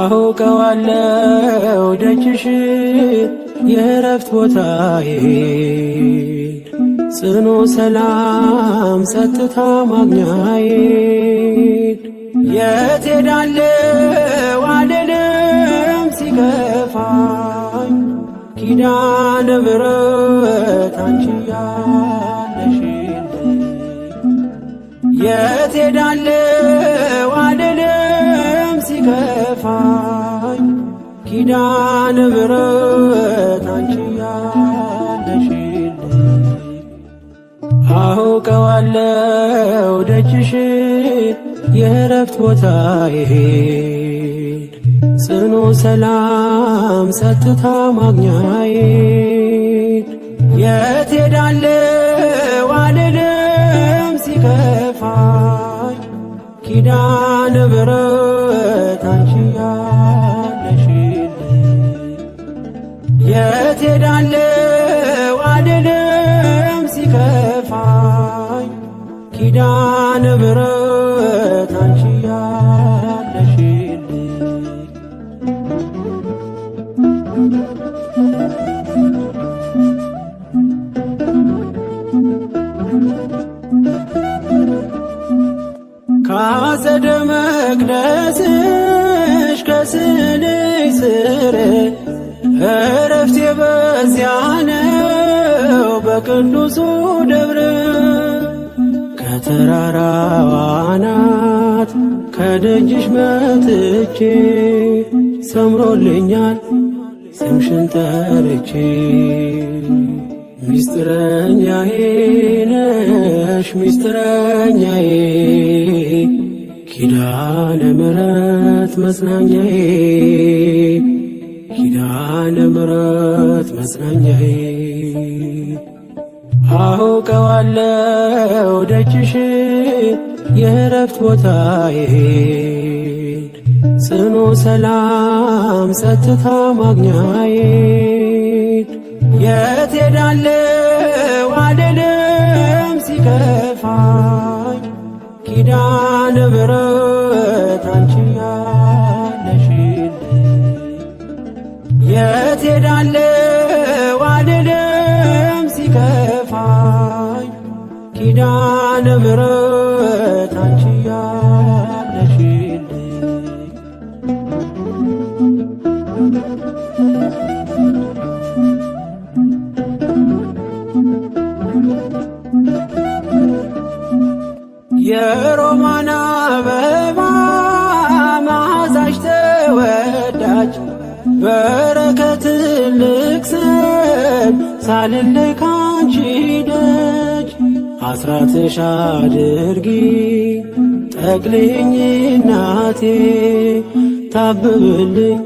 አውቀዋለሁ ደጅሽ የእረፍት ቦታዬ ጽኑ ሰላም ጸጥታ ማግኛዬ የት ሄዳለሁ አልልም ሲከፋኝ ኪዳነ ምሕረት አንቺ ያለሽልኝ የት ሄዳለሁ አልልም ሲከፋኝ ኪዳነ ምሕረት አንቺ ያለሽልኝ አውቀዋለሁ ደጅሽ የእረፍት ቦታዬ ጽኑ ሰላም ጸጥታ ማግኛዬ የት ሄዳለሁ አልልም ሲከፋኝ ኪዳነ ምሕረት አንቺ ያለሽልኝ የት ሄዳለሁ አልልም ሲከፋኝ ኪዳነ ምሕረት አንቺ ያለሽልኝ ከአጸደ መቅደስሽ ከስንሽ ስር እረፍቴ በዚያ ነው በቅዱሱ ደብረ ከተራራው አናት ከደጅሽ መጥቼ ሰምሮልኛል ስምሽን ጠርቼ ሚስጥረኛዬ ነሽ ሚስጥረኛዬ ኪዳነ ምሕረት መጽናኛዬ ኪዳነ ምሕረት መጽናኛዬ አውቀዋለሁ ደጅሽ የእረፍት ቦታዬ ጽኑ ሰላም ጸጥታ ማግኛዬ የት ሄዳለሁ አልልም ሲከፋኝ ኪዳነ ምሕረት አንቺ ያለሽልኝ የት ሄዳለሁ አልልም ሲከፋኝ ኪዳነ ምሕረት አንቺ ያለሽልኝ የሮማን አበባ መዓዛሽ ተወዳጅ በረከት ልቅሰም ሳልለይ ካንቺ ደጅ አስራትሽ አድርጊ ጠቅልኝ እናቴ ታብብልኝ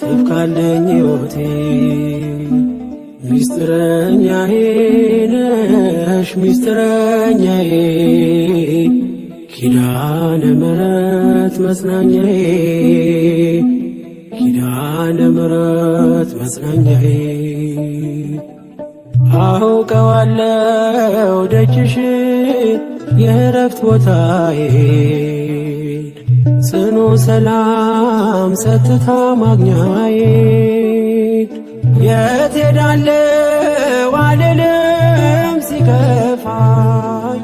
ትብካለኝ ሕይወቴ ሚስጥረኛዬ ነሽ ሚስጥረኛዬ ኪዳነ ምሕረት መጽናኛዬ ኪዳነ ምሕረት መጽናኛዬ አውቀዋለሁ ደጅሽ የእረፍት ቦታዬ ጽኑ ሰላም ጸጥታ ማግኛዬ የት ሄዳለሁ አልልም ሲከፋኝ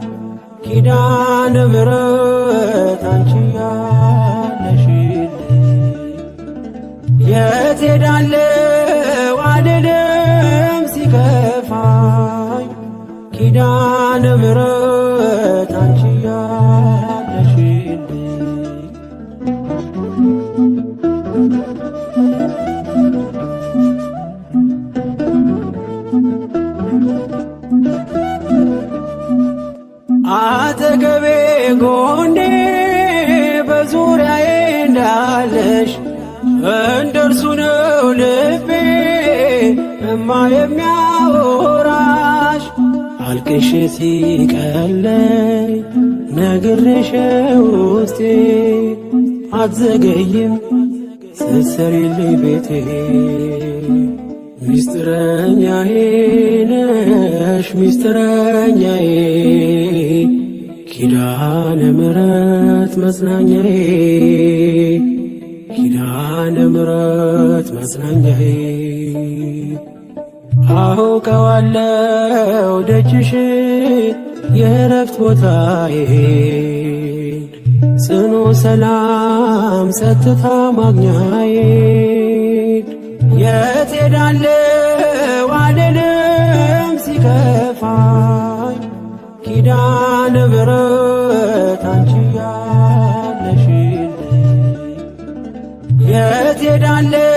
ኪዳነ ምሕረት አንቺ ያለሽልኝ የት ሄዳለሁ አልልም ሲከፋኝ ኪዳነ ምሕረት አንቺ ያለሽልኝ አጠገቤ ጎኔ በዙሪያዬ እንዳለሽ እንደርሱ ነው ልቤ እማ የሚያወራሽ አልቅሽ ሲቀለኝ ነግሬሽ ውስጤ አትዘገይም ስትሰሪልኝ ቤቴ ሚስጥረኛዬ ነሽ ሚስጥረኛዬ ኪዳነ ምሕረት መጽናኛዬ ኪዳነ ምሕረት መጽናኛዬ አውቀዋለሁ ደጅሽ የእረፍት ቦታዬን ጽኑ ሰላም ጸጥታ ማግኛዬን የት ሄዳለሁ አልልም ሲከፋኝ ኪዳነ ምሕረት አንቺ ያለሽልኝ የት ሄዳለሁ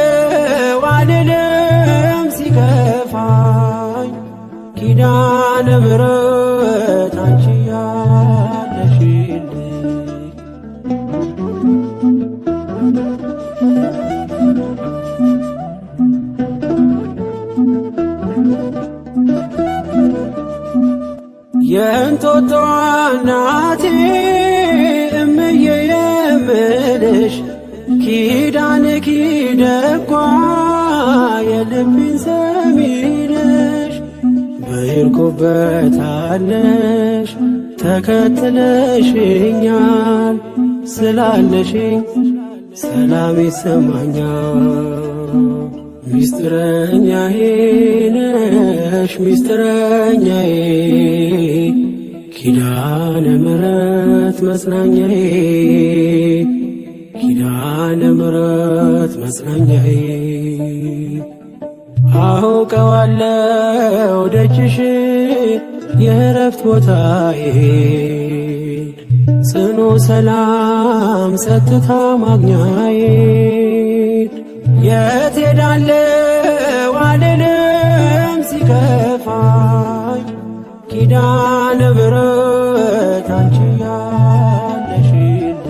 አልልም ሲከፋኝ ኪዳነ ምሕረት አንቺ ያለሽልኝ የእንጦጦ እናቴ እምዬ የምልሽ ኪዳንኪ ደጓ የልቤን ሰሚ ነሽ በሄድኩበት አለሽ ተከትለሽኛል ስላለሽኝ ሰላም ይሰማኛል ሚስጥረኛዬ ነሽ ሚስጥረኛዬ ኪዳነ ምሕረት መጽናኛዬ ኪዳነ ምሕረት መጽናኛዬ አውቀዋለሁ ደጅሽ የእረፍት ቦታዬን ጽኑ ሰላም ጸጥታ ማግኛዬን የት ሄዳለሁ አልልም ሲከፋኝ ኪዳነ ምሕረት አንቺ ያለሽልኝ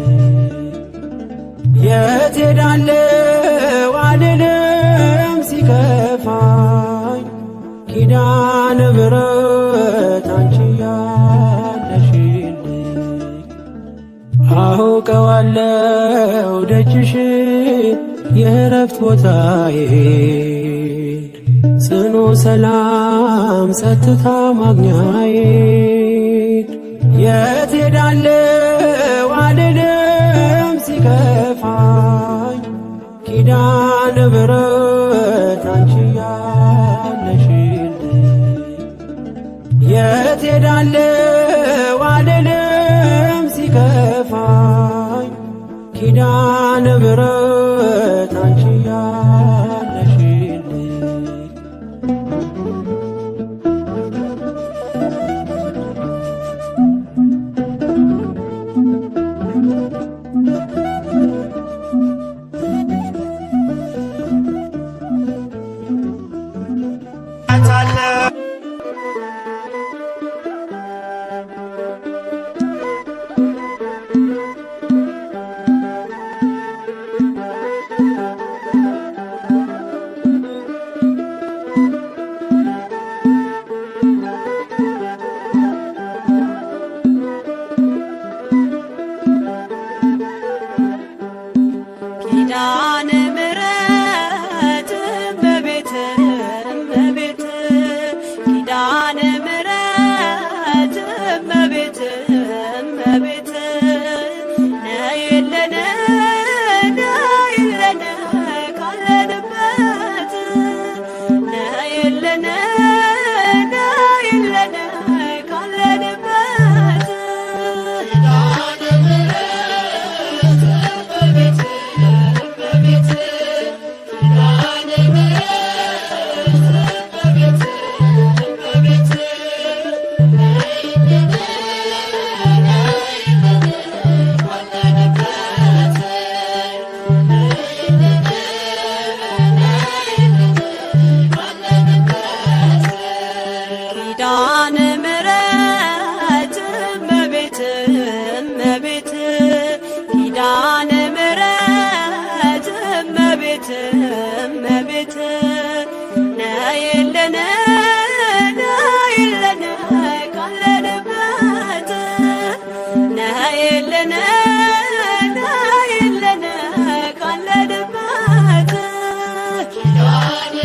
የት ሄዳለሁ አልልም ሲከፋኝ ኪዳነ ምሕረት አንቺ ያለሽልኝ አውቀዋለሁ ደጅሽ የእረፍት ቦታዬን ጽኑ ሰላም ጸጥታ ማግኛዬን የት ሄዳለሁ አልልም ሲከፋኝ ኪዳነ ምሕረት አንቺ ያለሽልኝ የት ሄዳለሁ አልልም ሲከፋኝ ኪዳነ ምሕረት አንቺ ያለሽልኝ ኪዳነ ምሕረት እመቤት እመቤት ኪዳነ ምሕረት እመቤት እመቤት ነይልን ነይልን ካለንበት ነይልን ነይልን ካለንበት ኪዳነ ምሕረት እመቤት እመቤት ኪዳነ ምሕረት እመቤት እመቤት ነይልን ነይልን ካለንበት ነይልን ነይልን ካለንበት ኪዳነ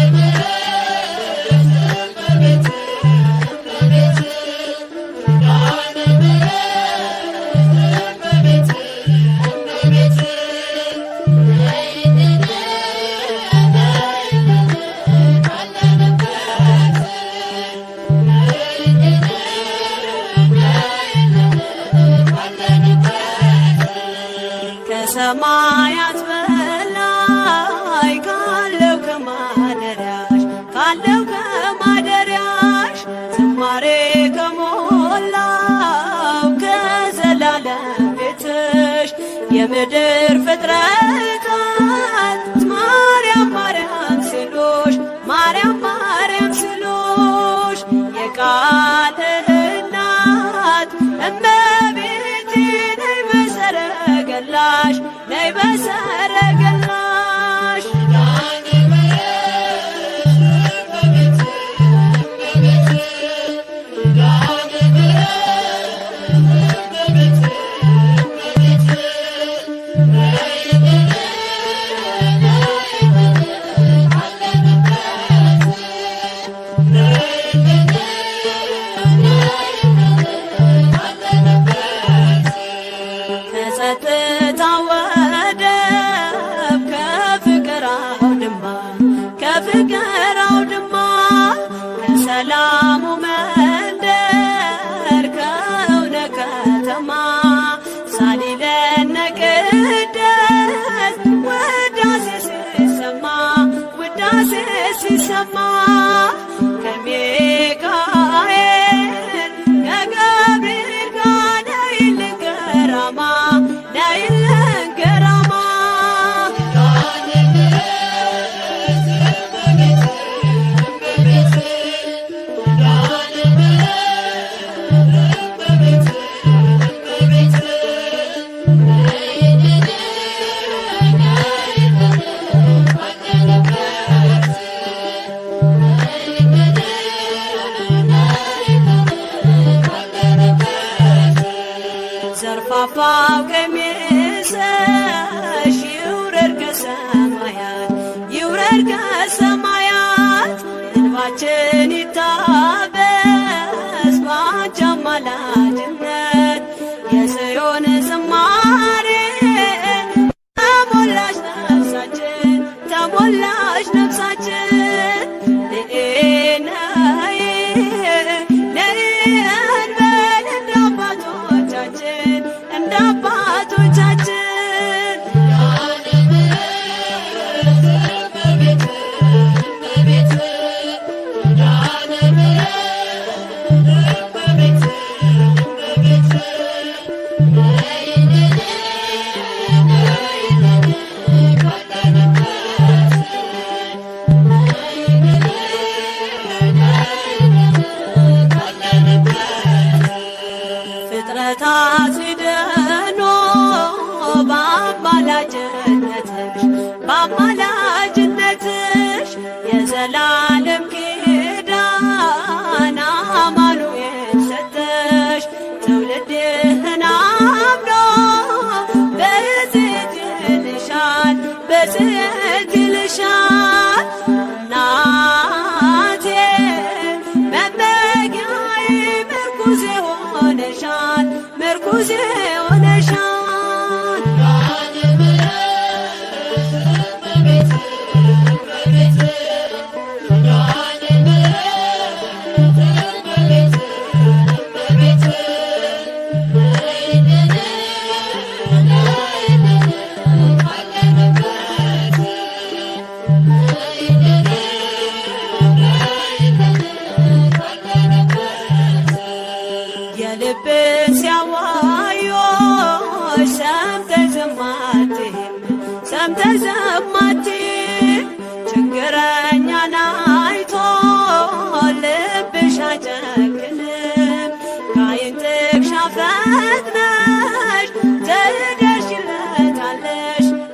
ከሰማያት በላይ ካለው ከማደሪያሽ ዝማሬ ከሞላው ከዘላለም ቤትሽ የምድር ፍጥረታት ማርያም ማርያም ሲሉሽ ማርያም ማርያም ሲሉሽ የቃል እናት እመቤቴ ነይ በሰረገላሽ ነይ በሰረገላሽ ከፍቅር አውድማ ከሰላሙ መንደር ከእውነት ከተማ ሳሊለነ ቅደስ ውዳሴ ሲሰማ ከሚካኤል ከገብርኤል ጋር ነይልን ገራማ ነይልን ገራማ ዘርፋፋው ቀሚስሽ ይውረድ ከሰማያት እንባችን ይታበስ ባንቺ አማላጅነት የጽዮን ዝማሬ ተሞላሽ ነፍሳችን ፍጥረታት ሲደኑ በአማላጅነትሽ የዘላለም ኪዳን አማኑኤል ሰጠሽ ትውልድህን አምኖ በጽዮን ይልሻል እናቴ መመጊያዬ ምርኩዜ ሆነሻል የልብን ሲያዋዩሽ ሰምተሽ ዝም አትይም ችግረኛን አይቶ ልብሽ አይጨክንም ከዓይን ጥቅሻ ፈጥነሽ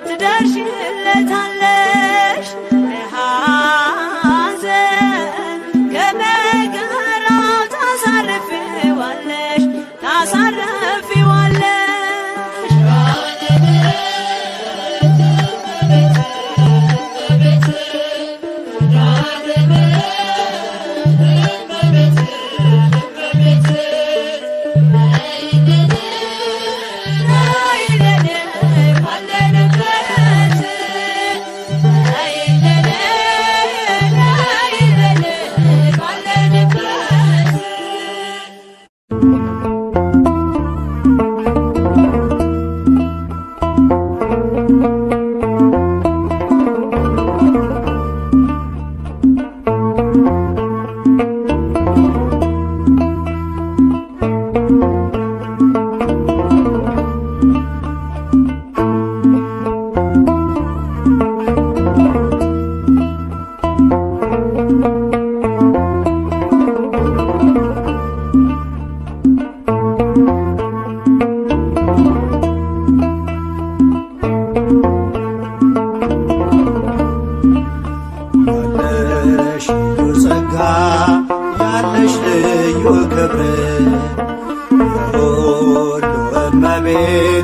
ትደርሽለታለሽ ከሐዘን ከመከራው ታሳርፊዋለሽ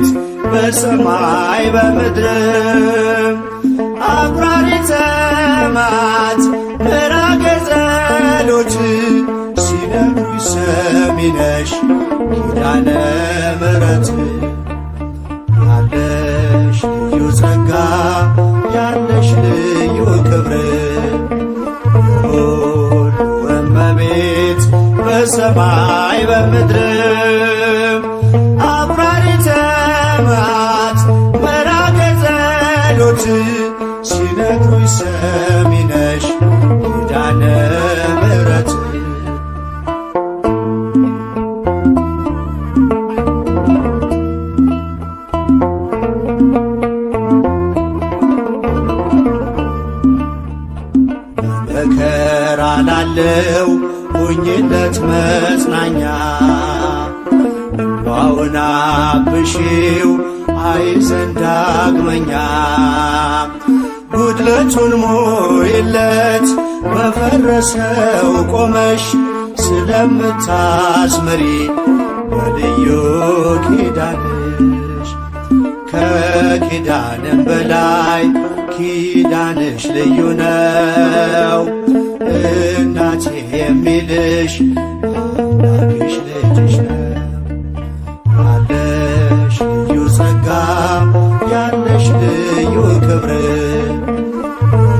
እመቤት በሰማይ በምድርም አቁራሪተ መዓት ምራገ ጸሎት ሲነግሩኝ ሰሚ ነሽ ኪዳነ ምሕረት ያለሽ ልዩ ጸጋ ያለሽ ልዩ ክብር ሁሉ እመቤት በሰማይ በምድርም አቁራሪተ መዓት ምራገ ጸሎት ሲነግሩኝ ሰሚ ነሽ ኪዳነ ምሕረት መከራ ላለው ሁኝለት መጽናኛ እንባውን አብሺው አይዘን ዳግመኛ ጉድለቱን ሞይለት በፈረሰው ቆመሽ ስለምታስምሪ በልዩ ኪዳንሽ ከኪዳንም በላይ ኪዳንሽ ልዩ ነው እናቴ የሚልሽ አምላክሽ ልጅሽ ነው ያለሽ ልዩ ጸጋ ያለሽ ልዩ ክብር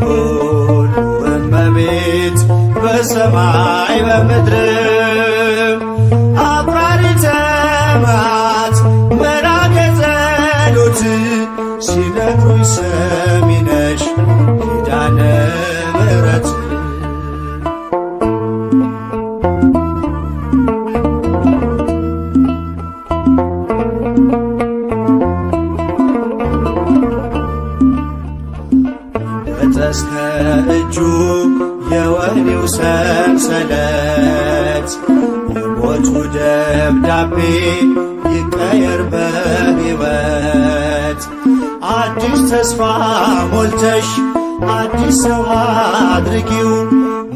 ሁሉ እመቤት በሰማይ በምድርም አቁራሪተ መዓት ምራገ ጸሎት ሲነግሩኝ ሰሚ ነሽ ኪዳነ ምሕረት እስከ እጁ የወህኒው ሰንሰለት የሞቱ ደብዳቤ ይቀየር በሕይወት አዲስ ተስፋ ሞልተሽ አዲስ ሰው አድርጊው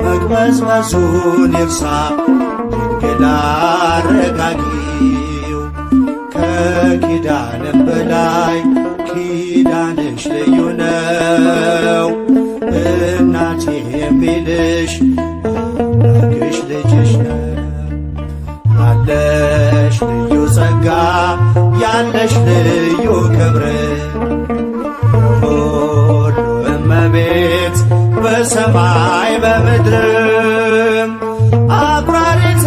መቅበዝበዙን ይርሳ ድንግል አረጋጊው ከኪዳንም በላይ ኪዳንሽ ልዩ ነው እናቴ የሚልሽ አምላክሽ ልጅሽ ነው ያለሽ ልዩ ጸጋ ያለሽ ልዩ ክብር ሁሉ እመቤት በሰማይ በምድርም አቁራሪተ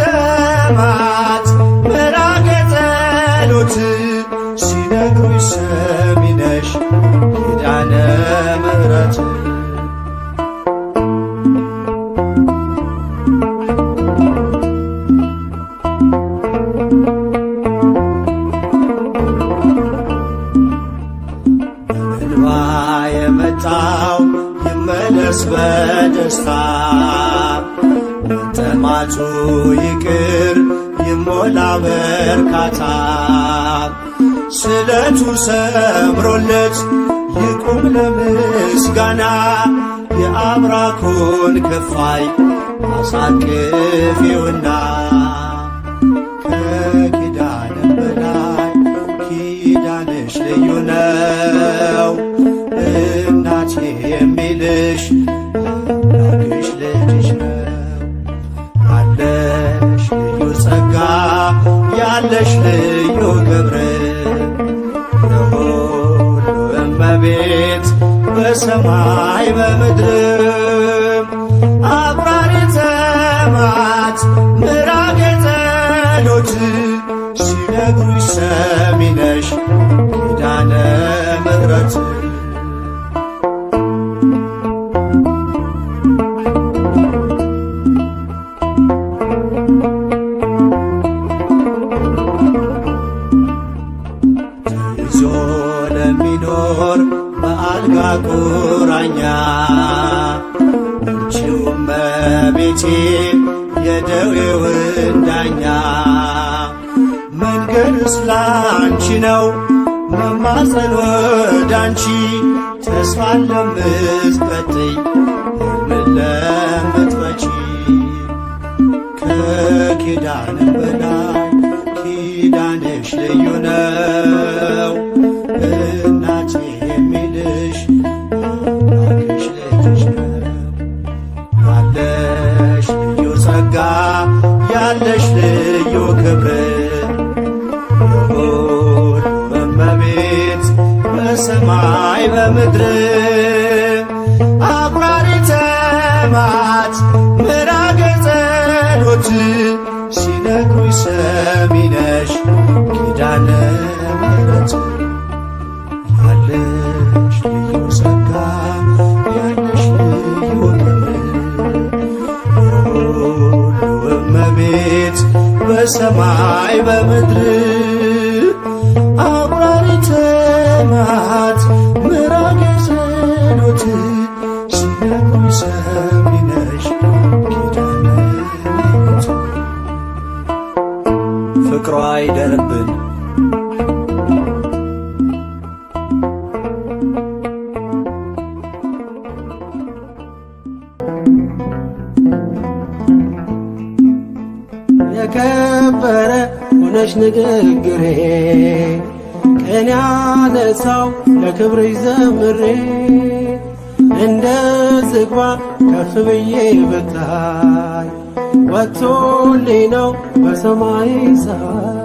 መዓት ምራገ ጸሎት ሲነግሩኝ ሰሚ ነሽ ኪዳነ ምሕረት እንባ የመጣው ይመለስ በደስታ መጠማቱ ይቅር ይሞላ በርካታ ስለቱ ሰምሮለት ይቁም ለምስጋና የአብራኩን ክፋይ አሳቅፊውና ከኪዳንም በላይ ኪዳንሽ ልዩ ነው እናቴ የሚልሽ አምላክሽ ልጅሽ ነው ያለሽ ልዩ ጸጋ ያለሽ ልዩ ክብር ሁሉ እመቤት በሰማይ በምድርም አቁራሪተ መዓት ምራገ ጸሎት ሲነግሩኝ ሰሚ ነሽ ኪዳነ ምሕረት ተይዞ ለሚኖር በአልጋ ቁራኛ አንቺው እመቤቴ የደዌውን ዳኛ መንገድስ ላንቺ ነው መማፀን ወዳንቺ ተስፋን ለምትቀጥይ ሕልምን ለምትፈቺ ከኪዳንም በላይ ኪዳንሽ ልዩ ነው እናቴ የሚልሽ አምላክሽ ልጅሽ ነው። ያለሽ ልዩ ጸጋ ያለሽ ልዩ ክብር የሁሉ እመቤት በሰማይ በምድር አቁራሪተ መዓት ምራገ ጸሎት ሲነግሩኝ ሰሚ ነሽ ኪዳነ ምሕረት ያለሽ ልዩ ጸጋ ያለሽ ልዩ ክብር የሁሉ እመቤት በሰማይ በምድር አቁራሪተ መዓት ምራገ ጸሎት ሲነግሩኝ ሰሚ ነሽ ኪዳነ ምሕረት ፍቅሯ አይደርብን የከበረ ሆነሽ ንግግሬ ቀን ያነሳው ለክብርሽ ዘምሬ እንደ ዝግባ ከፍ ብዬ ብታይ ወጥቶልኝ ነው በሰማይ ፀሐይ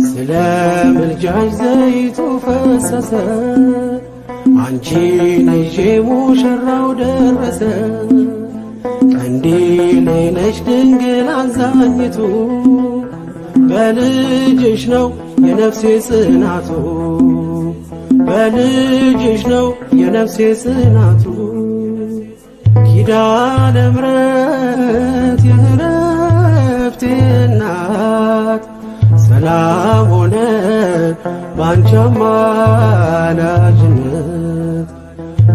ስለ ምልጃሽ ዘይቱ ፈሰሰ አንቺን ይዤ ሙሽራው ደረሰ ቀንዲሌ ነሽ ድንግል አዛኝቱ በልጅሽ ነው የነፍሴ ጽናቱ በልጅሽ ነው የነፍሴ ጽናቱ ኪዳነ ምሕረት የዕረፍቴ እናት ሰላም ሆነ ባንቺ አማላጅነት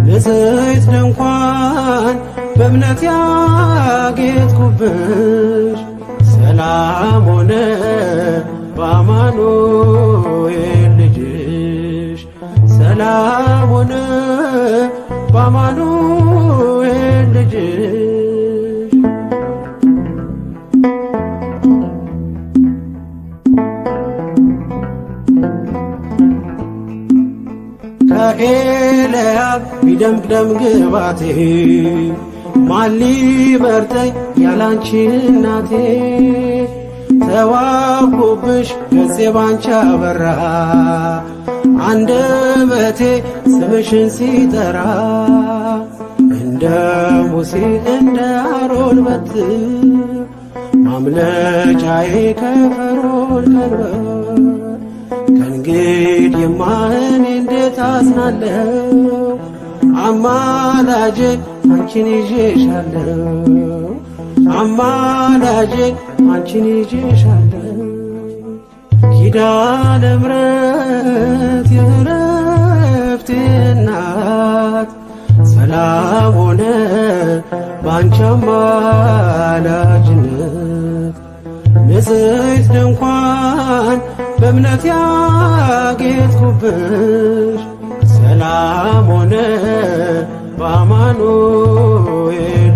ንጽሕት ድንኳን በእምነት ያጌጥኩብሽ ሰላም ሆነ በአማኑኤል ልጅሽ ሰላም ሆነ በአማኑኤል ልጅሽ ከኤልያብ ቢደምቅ ደም ግባቴ ማን ሊመርጠኝ ያላንቺ እናቴ ተዋብኩብሽ ገጼ ባንቺ አበራ አንደበቴ ስምሽን ሲጠራ እንደ ሙሴ እንደ አሮን በትር ማምለጫዬ ከፈርዖን ቀንበር ከእንግዲህማ እኔ እንዴት አዝናለሁ አማላጄ አንቺን ይዤሻለሁ አማላጄ አንቺን ይዤሻለሁ ኪዳነ ምሕረት የዕረፍቴ እናት ሰላም ሆነ ባንቺ አማላጅነት ንጽሕት ድንኳን በእምነት ያጌጥኩብሽ ሰላም ሆነ በአማኑኤል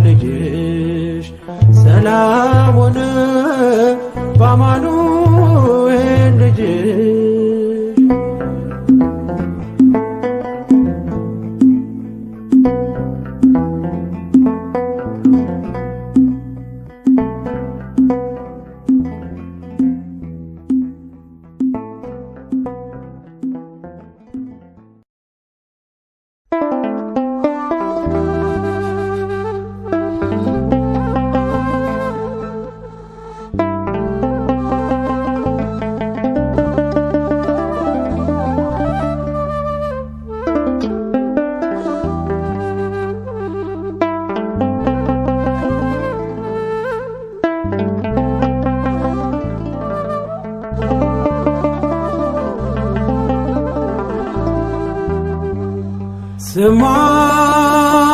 ልጅሽ ሰላም ሆነ በአማኑኤል ልጅሽ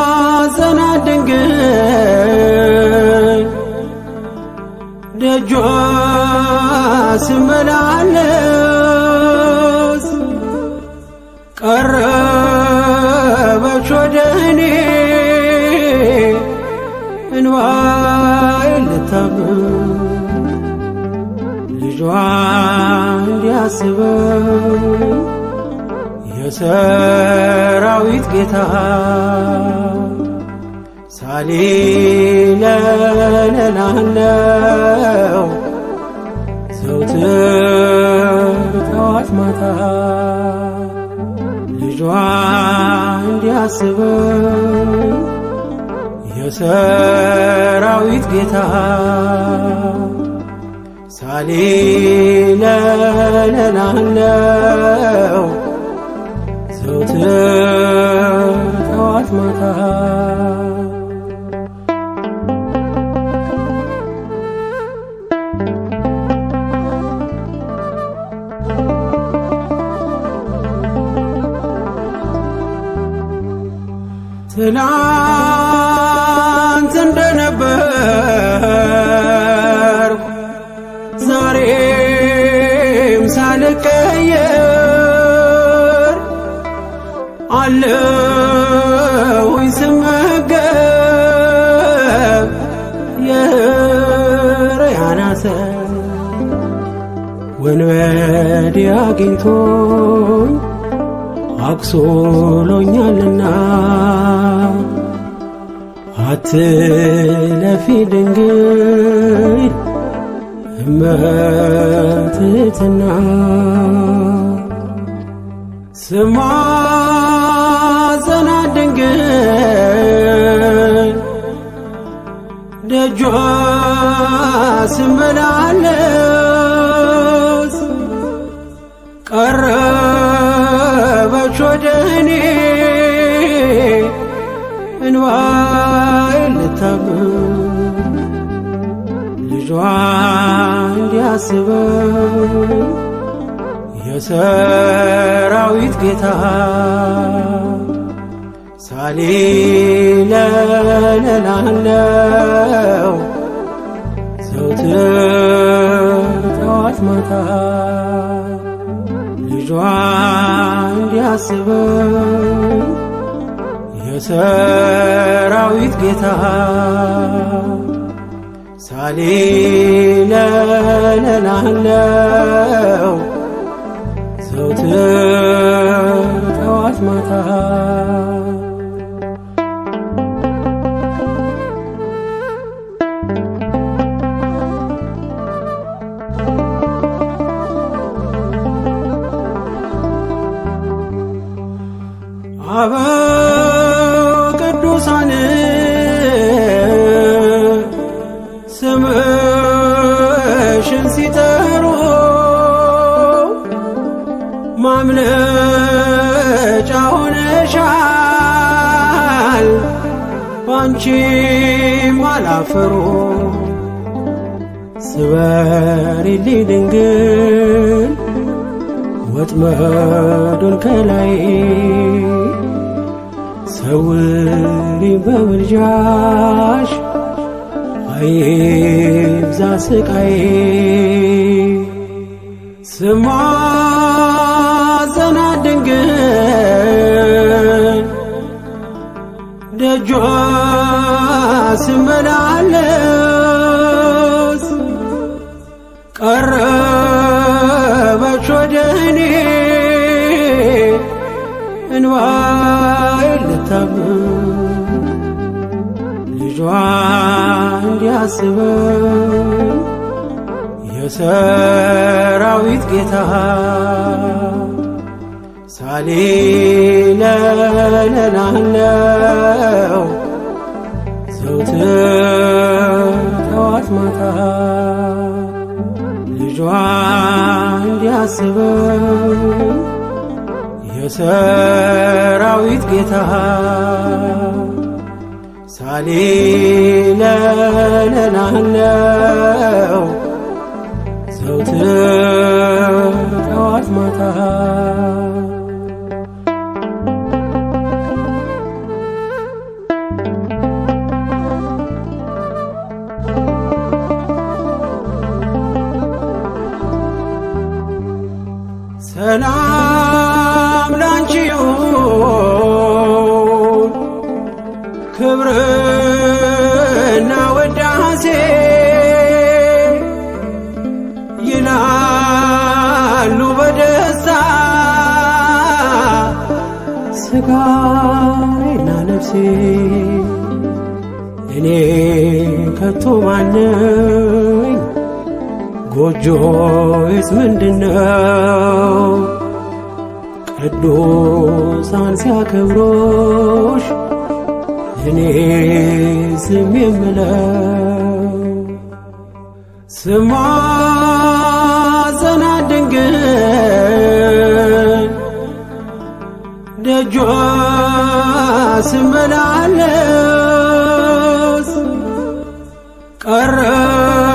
ስማጸናት ድንግል ደጇ ስመላለስ ቀረበች ወደ እኔ እንባዬን ልታብስ ልጇ እንዲያስበኝ የሰራዊት ጌታ ሳሊለለላለው ዘውትር ጠዋት ማታ ልጇ እንዲያስበኝ የሰራዊት ጌታ ሳሊለለላለው ዘውትር ጠዋት ማታ ትላንት እንደነበርኩ ዛሬም ሳልቀየር አለሁኝ ስመገብ የሕርያን አሰር ወንበዴ አግኝቶኝ አቁስሎኛልና አትለፊ ድንግል እመትሕትና ስማጸናት ድንግል ደጇ ስመላለስ ቀረበች ወደኔ እንባዬን ልታብስ ልጇ እንዲያስበኝ የሰራዊት ጌታ ሳሊለለላለው ዘውትር ጠዋት ማታ ልጇ እንዲያስበኝ የሰራዊት ጌታ ሳሊለለላለው ዘውትር ጠዋት ማታ አበው ቅዱሳን ስምሽን ሲጠሩ ማምለጫ ሆነሻል ባንቺም አላፈሩ ስበሪልኝ ድንግል ወጥመዱን ከላይ ሰውሪኝ በምልጃሽ አይብዛ ስቃዬ ስማጸናት ድንግል ደጇ ስመላለስ ቀረበች ወደኔ እንባዬን ልታብስ ልጇ እንዲያስበኝ የሰራዊት ጌታ ሳሊለለላለው ዘውትር ጠዋት ማታ ልጇ እንዲያስበኝ የሰራዊት ጌታ ሳሊለለላለው ዘውትር ጠዋት ማታ ሰላም ላንቺ ይሁን ክብርና ውዳሴ ይላሉ ሥጋዬና ነፍሴ እኔ ከቶ ማነኝ? ጎጆዬስ ምንድነው? ቅዱሳን ሲያከብሮሽ እኔ ዝም የምለው ስማጸናት ድንግል ደጇ ስመላለስ ቀረበች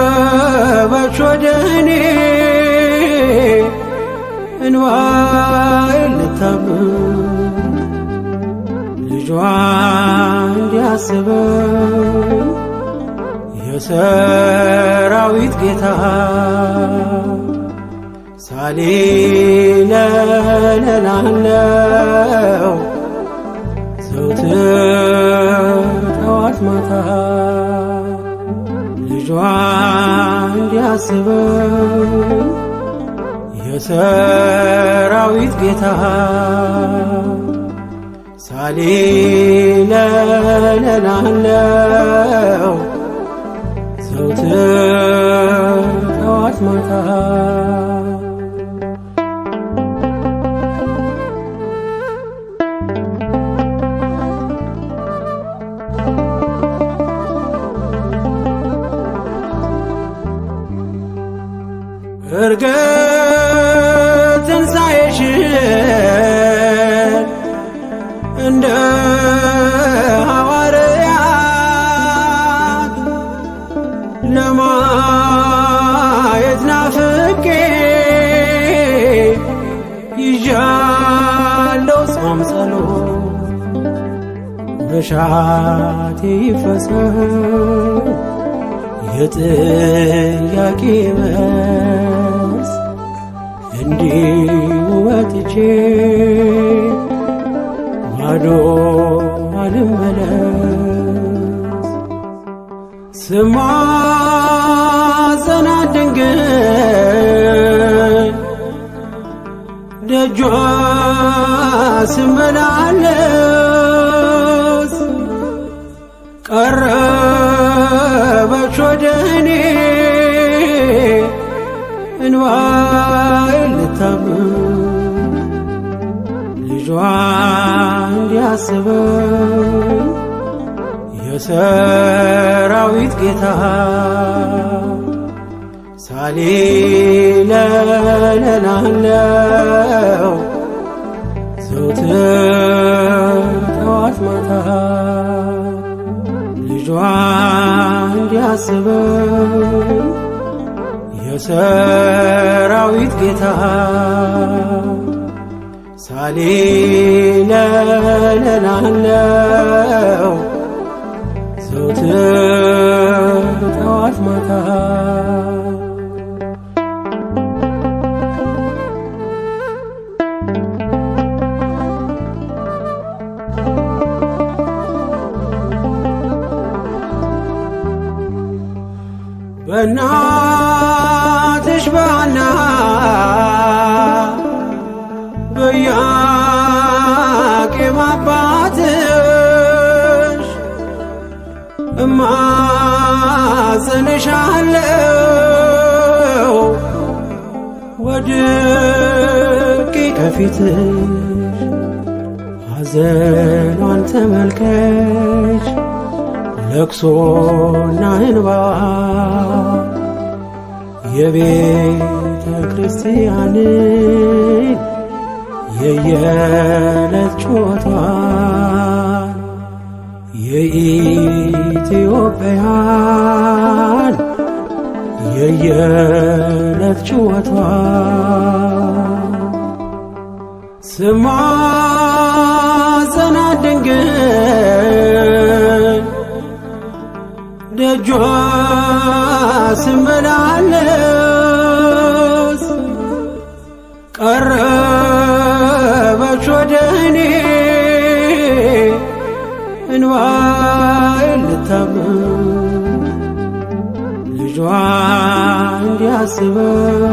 ወደ እኔ እንባዬን ልታብስ ልጇ እንዲያስበኝ የሰራዊት ጌታ ሳሊለለላለው ዘውትር ጠዋት ማታ ልጇ እንዲያስበኝ የሰራዊት ጌታ ሳሊለለላለው ዘውትር ጠዋት ማታ እርግጥ ትንሣኤሽን እንደ ሐዋርያት ለማየት ናፍቄ ይዣለሁ ጾም ጸሎት መሻቴ ይፈጸም የጥያቄ መልስ እንዲሁ ወጥቼ ባዶ አልመለስ ስማጸናት ድንግል ደጇ ስመላለስ ቀረበች ወደ እኔ እንባዬን ልታብስ ልጇ እንዲያስበኝ የሰራዊት ጌታ ሳሊለለላለው ዘውትር ጠዋት ማታ ልጇ እንዲያስበኝ የሰራዊት ጌታ ሳሊለለላለው ዘውትር ጠዋት ማታ በእናትሽ በሐና በኢያቄም አባትሽ እማጸንሻለሁ ወድቄ ከፊትሽ ሐዘኗን ተመልከች ለቅሶና እንባ የቤተ ክርስቲያንን የየዕለት ጩኸቷን የኢትዮጵያን የየዕለት ጩኸቷን ስማጸናት ድንግል ደጇ ስመላለስ ቀረበች ወደ እኔ እንባዬን ልታብስ ልጇ እንዲያስበኝ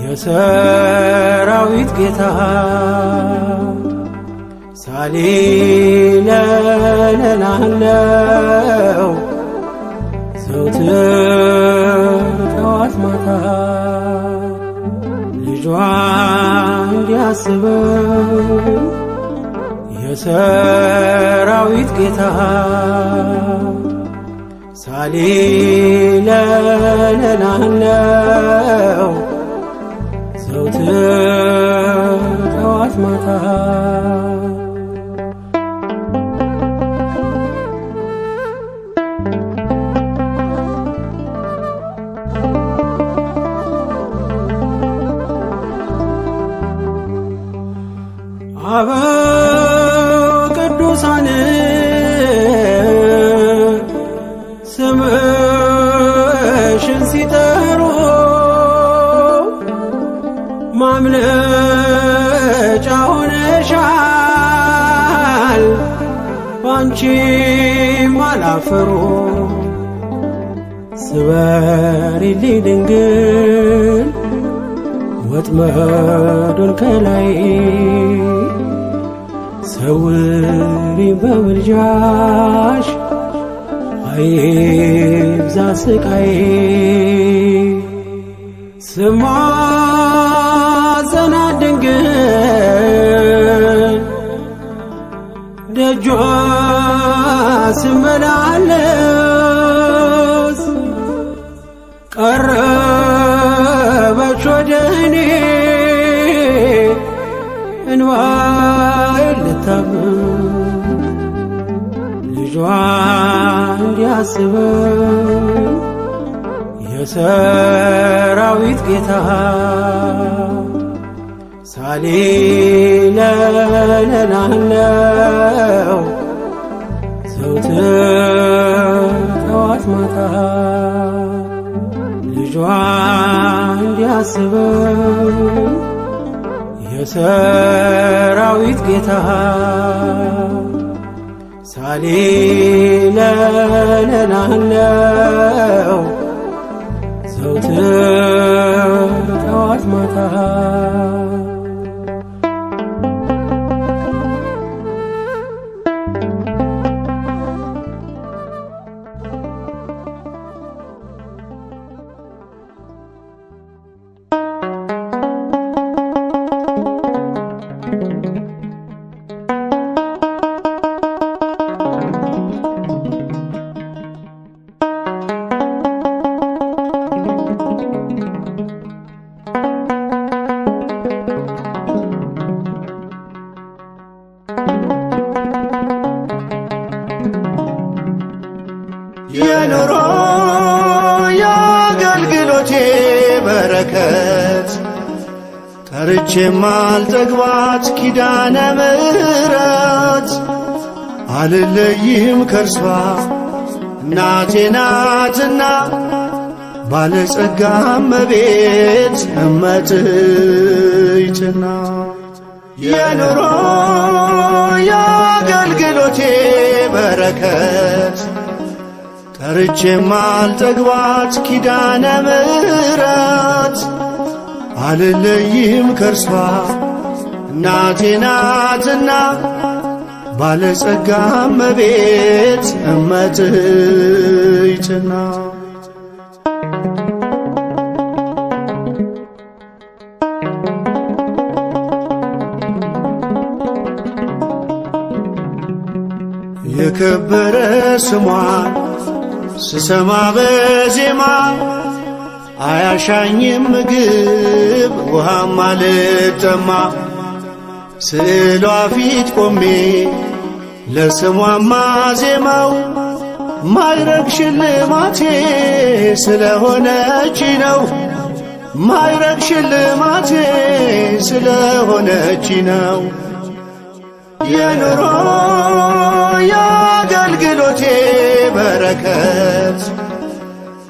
የሰራዊት ጌታ ሳሊለለላለው ዘውትር ጠዋት ማታ ልጇ እንዲያስበው የሰራዊት ጌታ ሳሊለለላለው ዘውትር ጠዋት ማታ አበው ቅዱሳን ስምሽን ሲጠሩ ማምለጫ ሆነሻል ባንቺም አላፈሩ ስበሪልኝ ድንግል ወጥመዱን ከላይ ሰውሪኝ በምልጃሽ አይብዛ ስቃይ ስማጸናት ድንግል ደጇ ስመላለስ ቀረበች ወደኔ እንባዬን ልታብብ ልጇ እንዲያስበኝ የሰራዊት ጌታ ሳሊለለላለው ዘውትር ጠዋት ማታ ልጇ እንዲያስበኝ የሰራዊት ጌታ ሳሊለለላለው ዘውትር ጠዋት ማታ የኑሮ የአገልግሎቴ በረከት ጠርቼ ማልጠግባት ኪዳነ ምሕረት አልለይህም ከርሷ እናቴ ናትና ባለጸጋ እመቤት እመትይትና የኑሮ የአገልግሎቴ በረከት ጠርቼ ማልጠግባት ኪዳነ ምሕረት አልለይህም ከርሷ እናቴ ናትና ባለጸጋ እመቤት እመትይትና የከበረ ስሟን ስሰማ በዜማ አያሻኝም ምግብ ውሃም አልጠማ ስዕሏ ፊት ቆሜ ለስሟማ ዜማው ማይረግ ሽልማቴ ስለሆነች ነው ማይረግ ሽልማቴ ስለሆነች ነው የኑሮ የአገልግሎቴ በረከት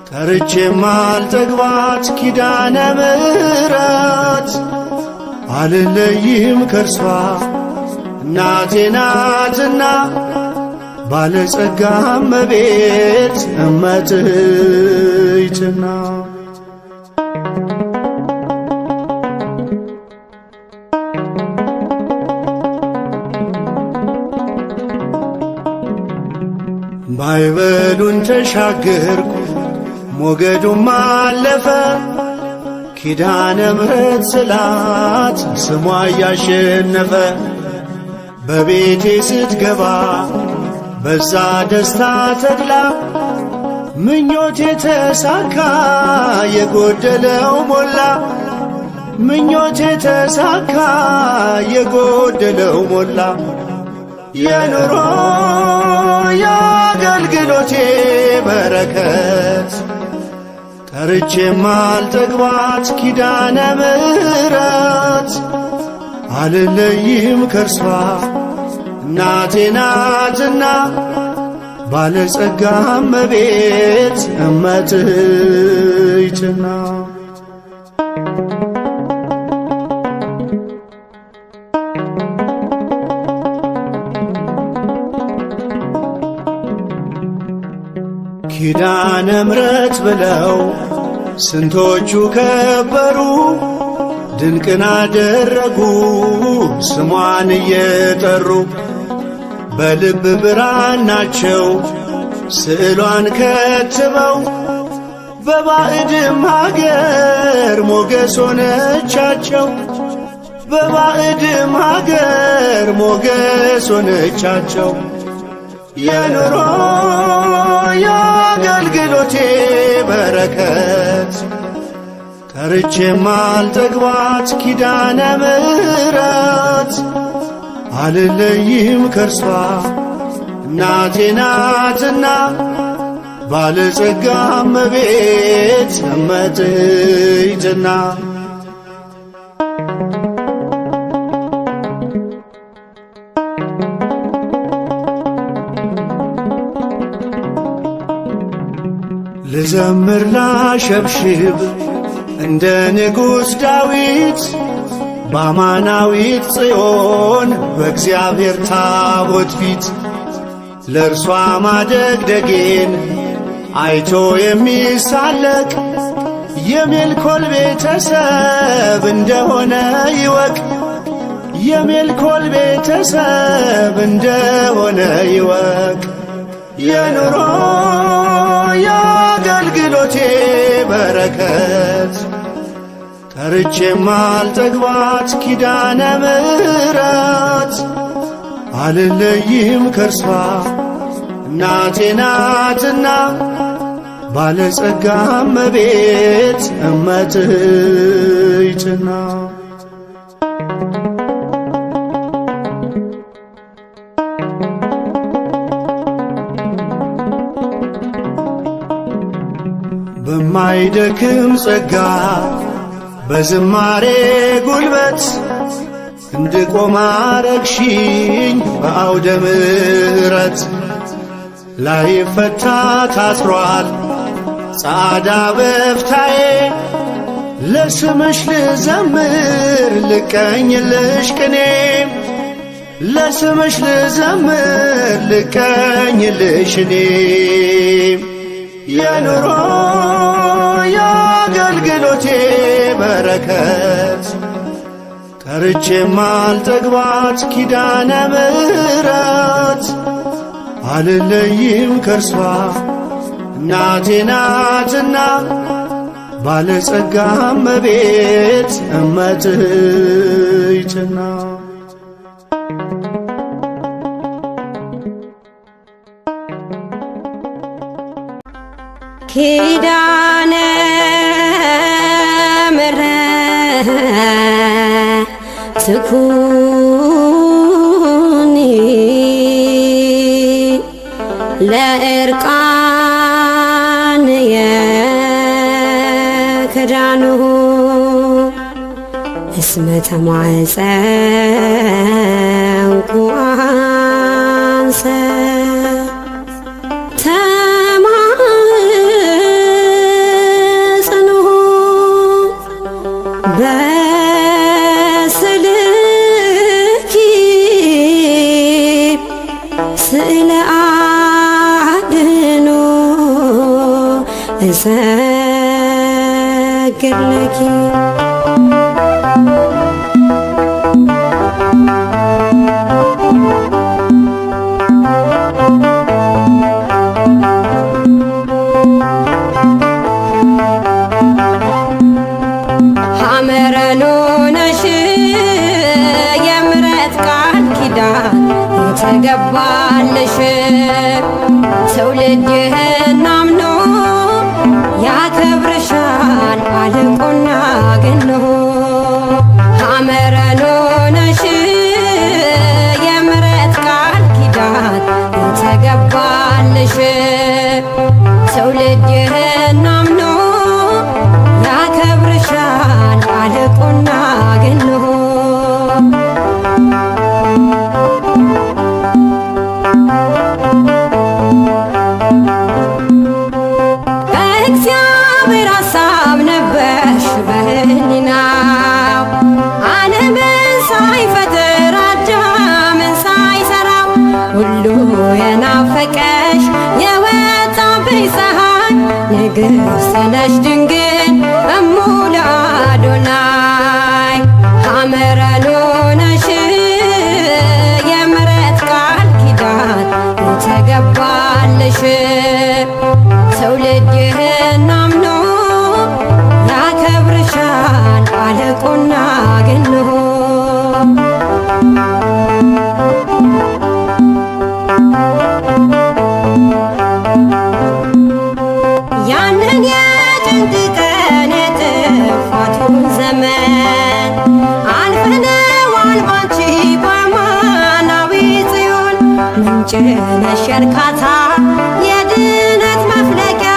ጠርቼ ማልጠግባት ኪዳነ ምሕረት አልለይህም ከርሷ እናቴ ናትና ባለጸጋ እመቤት እመትይትና ባይበሉን ተሻገርኩ ሞገዱም አለፈ ኪዳነ ምሕረት ስላት ስሟ እያሸነፈ በቤቴ ስትገባ በዛ ደስታ ተድላ ምኞቴ ተሳካ የጎደለው ሞላ ምኞቴ ተሳካ የጎደለው ሞላ የኑሮ የአገልግሎቴ በረከት ጠርቼ ማልጠግባት ኪዳነ ምሕረት አልለይም ከርሷ እናቴ ናትና ባለጸጋ እመቤት እመትይትና ኪዳነ ምሕረት ብለው ስንቶቹ ከበሩ ድንቅን አደረጉ ስሟን እየጠሩ በልብ ብራናቸው ስዕሏን ከትበው በባዕድም ሀገር ሞገስ ሆነቻቸው በባዕድም ሀገር ሞገስ ሆነቻቸው የኑሮ የአገልግሎቴ በረከት ጠርቼ ማልጠግባት ኪዳነ ምሕረት አልለይም ከርሷ እናቴ ናትና ባለጸጋ እመቤት እመትይትና ልዘምር ላሸብሽብ እንደ ንጉሥ ዳዊት በአማናዊት ጽዮን በእግዚአብሔር ታቦት ፊት ለእርሷ ማደግደጌን አይቶ የሚሳለቅ የሜልኮል ቤተሰብ እንደሆነ ይወቅ የሜልኮል ቤተሰብ እንደሆነ ይወቅ የኑሮ የአገልግሎቴ በረከት ጠርቼ ማልጠግባት ኪዳነ ምሕረት አልለይም ከርሷ እናቴ ናትና ባለጸጋ እመቤት እመትይትና በማይደክም ጸጋ በዝማሬ ጉልበት እንድቆም አረግሽኝ በአውደ ምሕረት ላይፈታ ታስሯል ጻዕዳ በፍታዬ ለስምሽ ልዘምር ልቀኝልሽ ቅኔ ለስምሽ ልዘምር ልቀኝልሽ እኔ የኑሮ የአገልግሎቴ በረከት ጠርቼ ማልጠግባት ኪዳነ ምሕረት አልለይም ከርሷ እናቴ ናትና ባለጸጋ እመቤት እመትይትና ኪዳነ ምሕረት ትኩኒ ለዕርቃን የክዳኑ እስመ ተማፀንኩ አንሰ በስልኪ ስእለ አድኅኖ እሰግድ ለኪ የተገባልሽ ትውልድህን አምኖ ያከብርሻል አልቆና ገኖ ሐመረኖ ነሽ የምሕረት ቃል ኪዳን የተገባልሽ ትውልድህን አምኖ ያከብርሻል አልቆና ገኖ በእግዚአብሔር ሐሳብ ነበርሽ በሕሊናው ዓለምን ሳይፈጥር አዳምን ሳይሠራው ሁሉ የናፈቀሽ የወጣብሽ ፀሐይ ንግሥት ነሽ ድንግል እሙ ለአዶናይ ሐመረኖ ነሽ የምሕረት ቃል ኪዳን የተገባልሽ ትውልድህን አምኖ ያከብርሻል አልቆና ገኖ ያንን የጭንቅ ቀን የጥፋቱን ዘመን አልፈነዋል ባንቺ በአማናዊ ጽዮን ምንጭ ነሽ የእርካታ የድነት መፍለቂያ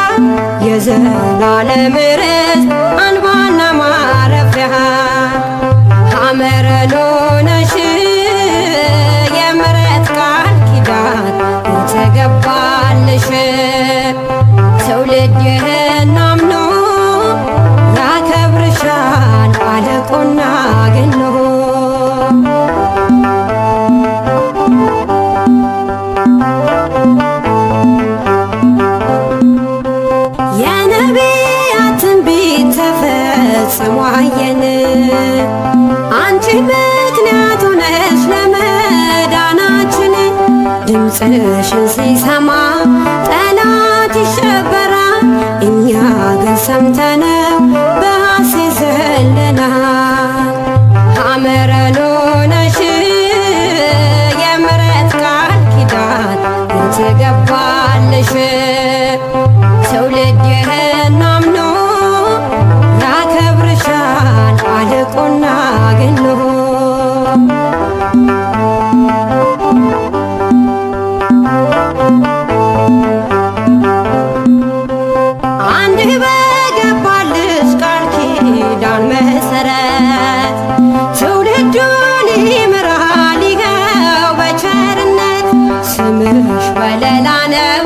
የዘላለም ርስት አንባና ማረፊያ ሐመረኖ ነሽ የምሕረት ቃል ኪዳን የተገባልሽ ትውልድህን አምኖ ያከብርሻል አልቆና ገኖ የነቢያት ትንቢት ተፈጽሞ አየን አንቺ ምክንያት ሆነሽ ለመዳናችን ድምፅሽን ሲሰማ ጠላት ይሸበራል እኛ ግን ሰምተነው በሐሴት ዘለናል ሐመረኖ ነሽ የምሕረት ቃል ኪዳን የተገባልሽ ትውልድህን አምኖ ያከብርሻል አልቆና ገኖ አንድ በገባልሽ ቃል ኪዳን መሰረት ትውልዱን ይምራል ይኸው በቸርነት ስምሽ ወለላ ነው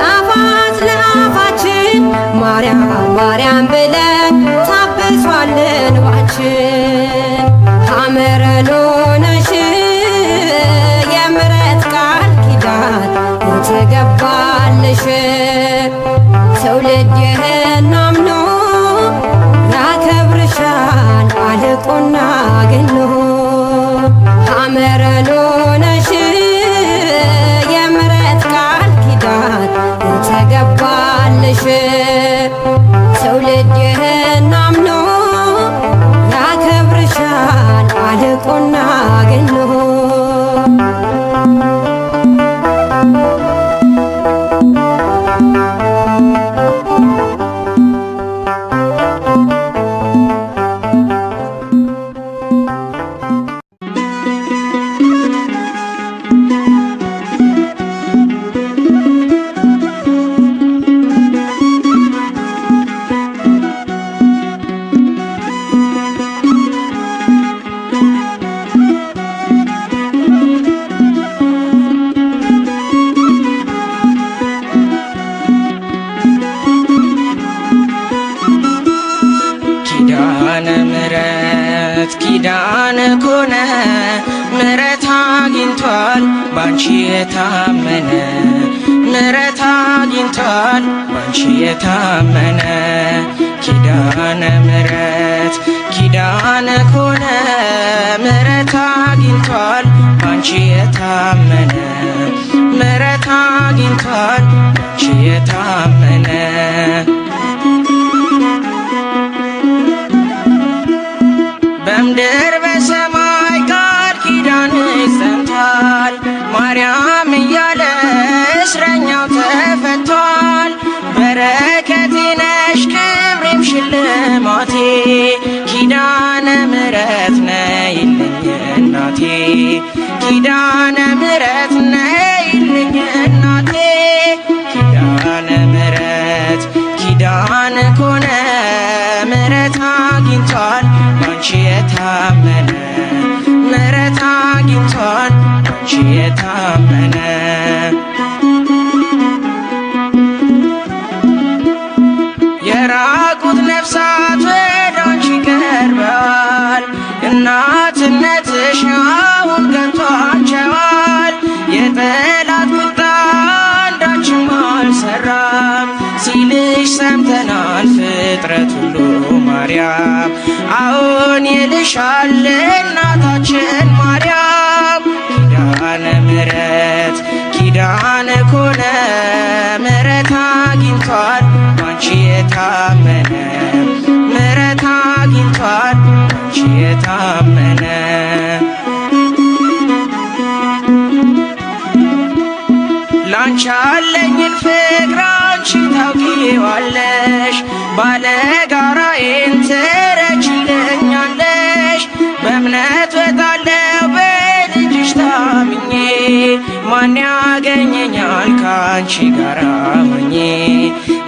ጣፋጭ ለአፋችን ማርያም ማርያም ብለን ታብሷል እንባችን ሐመረኖ ነሽ የምሕረት ቃል ኪዳን የተገባልሽ ትውልድህን አምኖ ያከብርሻል አልቆና ገኖ ሐመረኖ ነሽ የምሕረት ቃል ኪዳን የተገባልሽ ትውልድህን አምኖ ያከብርሻል አልቆና ገኖ ኪዳነ ኮነ ምሕረት አግኝቷል ባንቺ የታመነ ምሕረት አግኝቷል ባንቺ የታመነ ኪዳነ ምሕረት ኪዳነ ኮነ ምሕረት አግኝቷል ባንቺ የታመነ ምሕረት አግኝቷል ባንቺ የታመነ በምድር በሰማይ ቃል ኪዳንሽ ጸንቷል ማርያም ኪዳነ ምሕረት ነይልኝ እናቴ ኪዳነ ምሕረት ኪዳን ኮነ ምሕረት አግኝቷል ባንቺ የታመነ ምሕረት አግኝቷል ባንቺ የታመነ የራቁት ነፍሳት ወደ አንቺ ቀርበዋል እናትነትሽ አሁን ገብቷቸዋል የጠላት ቁጣ አንዳችም አልሰራም ሲልሽ ሰምተናል ፍጥረት ሁሉ ማርያም አሁን ይልሻል እናታችን ማርያም ኪዳነ ምሕረት ኪዳነ ኮነ ምሕረት አግኝቷል ባንቺ የታመነ ምሕረት አግኝቷል ባንቺ የታመነ ላንቺ ያለኝን ፍቅር አንቺ ታውቂዋለሽ ባለጋራዬን ትረጂልኛለሽ በእምነት ወጣለሁ በልጅሽ ታምኜ ማን ያገኘኛል ካንቺ ጋራ ሆኜ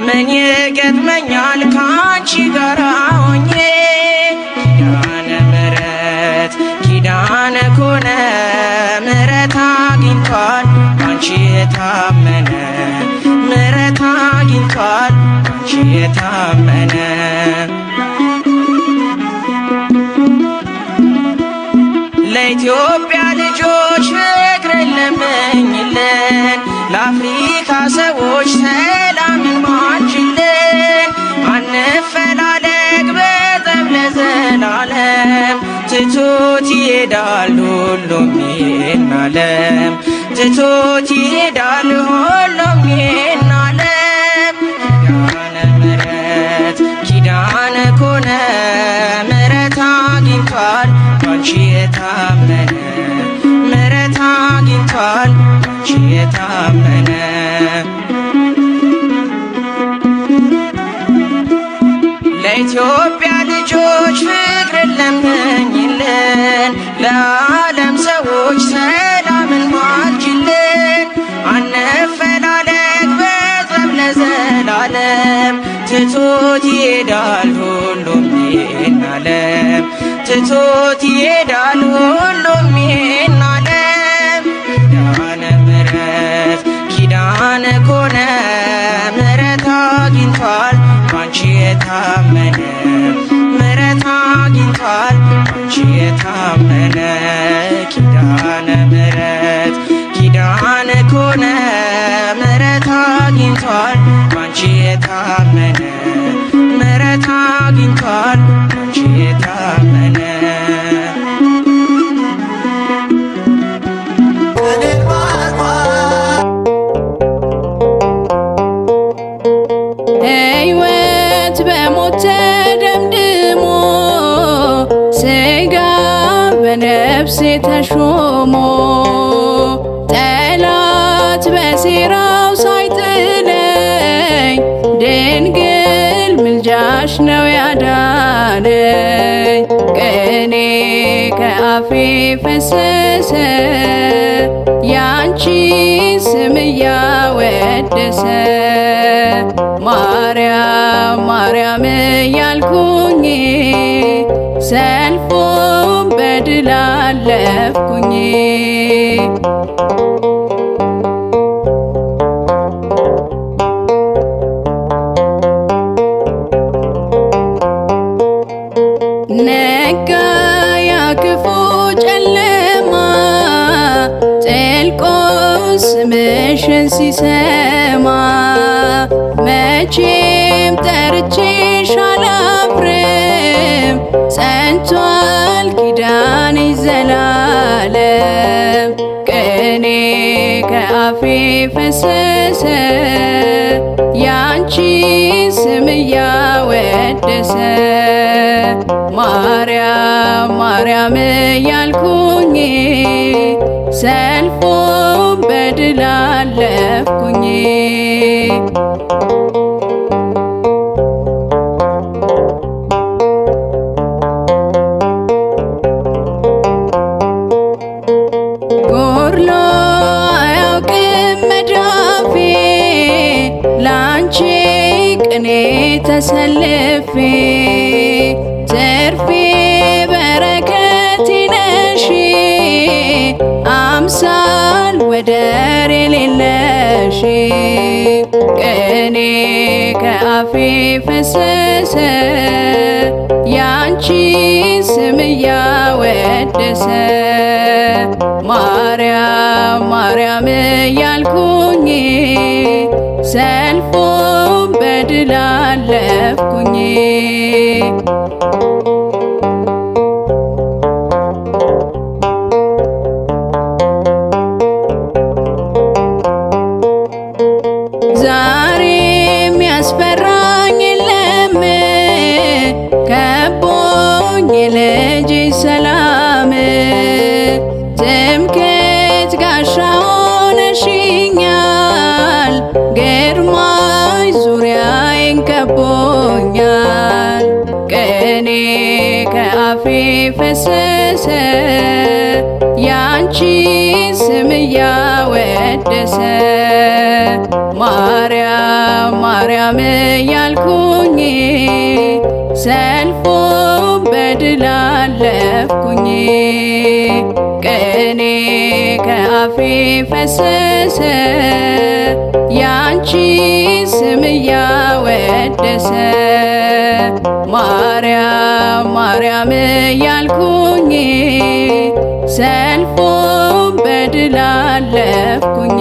ምን ይገጥመኛል ካንቺ ጋራ ሆኜ ኪዳነ ምሕረት ኪዳነ ኮነ ምሕረት አግኝቷል ባንቺ የታመነ ምሕረት አግኝቷል ባንቺ የታመነ ለኢትዮጵያ ልጆች ፍቅርን ለምኝልን ለአፍሪካ ሰዎች ሰላምን ማልጅልን አንፈላለግ በጠብ ለዘላለም ትቶት ይሄዳል ሁሉም ይህን ዓለም ትቶት ይሄዳል ሁሉም ይህን ዓለም ኪዳነ ምሕረት ኪዳነ ኮነ ምሕረት አግኝቷል ባንቺ የታመነ ምሕረት አግኝቷል ባንቺ የታመነ ለኢትዮጵያ ልጆች ፍቅርን ለምኝልን ለዓለም ሰዎች ሰላምን ማልጅልን አንፈላለግ በጠብ ለዘላለም ትቶት ይሄዳል ሁሉም ይህን ዓለም ትቶት ይሄዳል ሁሉም ይህን ዓለም ኪዳነ ምሕረት ኪዳነ ኮነ ምሕረት አግኝቷል ባንቺ የታመነ ምሕረት አግኝቷል ባንቺ የታመነ ኪዳነ ምሕረት ኪዳነ ኮነ ምሕረት አግኝቷል ባንቺ የታመነ ምሕረት አግኝቷል ባንቺ የታመነ ሕይወት በሞት ተደምድሞ ሥጋ በነፍሴ ተሾሞ ጠላት በሴራው ሳይጥለኝ ድንግል ምልጃሽ ነው ያዳነኝ ቅኔ ከአፌ ፈሰሰ ያንቺ ስም እያወደሰ ማርያም ማርያም እያልኩኝ ሰልፉን በድል አለፍኩኝ ነጋ ያ ክፉ ጨለማ ጥልቁ ስምሽን ሲሰማ መቼም ጠርቼሽ አላፍርም ጸንቷል ኪዳንሽ ዘላለም ቅኔ ከአፌ ፈሰሰ ያንቺ ስም እያወደሰ ማርያም ማርያም እያልኩኝ ሰልፉን በድል አለፍኩኝ ተሰልፌ ትርፌ በረከቴ ነሽ አምሳል ወደር የሌለሽ ቅኔ ከአፌ ፈሰሰ ያንቺ ስም እያወደሰ ማርያም ማርያም እያልኩኝ ሰልፉን በድል አለፍኩኝ። ዛሬም ያስፈራኝ የለም ከቦኝ የልጅ ሰላም ትምክህት ጋሻ ሆነሽኛል ግርማሽ ዙሪያዬን ከቦኛል ቅኔ ከአፌ ፈሰሰ ያንቺ ስም እያወደሰ ማርያም ማርያም እያልኩኝ ሰልፉን በድል አለፍኩኝ። ቅኔ ከአፌ ፈሰሰ ያንቺ ስም እያወደሰ ማርያም ማርያም እያልኩኝ ሰልፉን በድል አለፍኩኝ።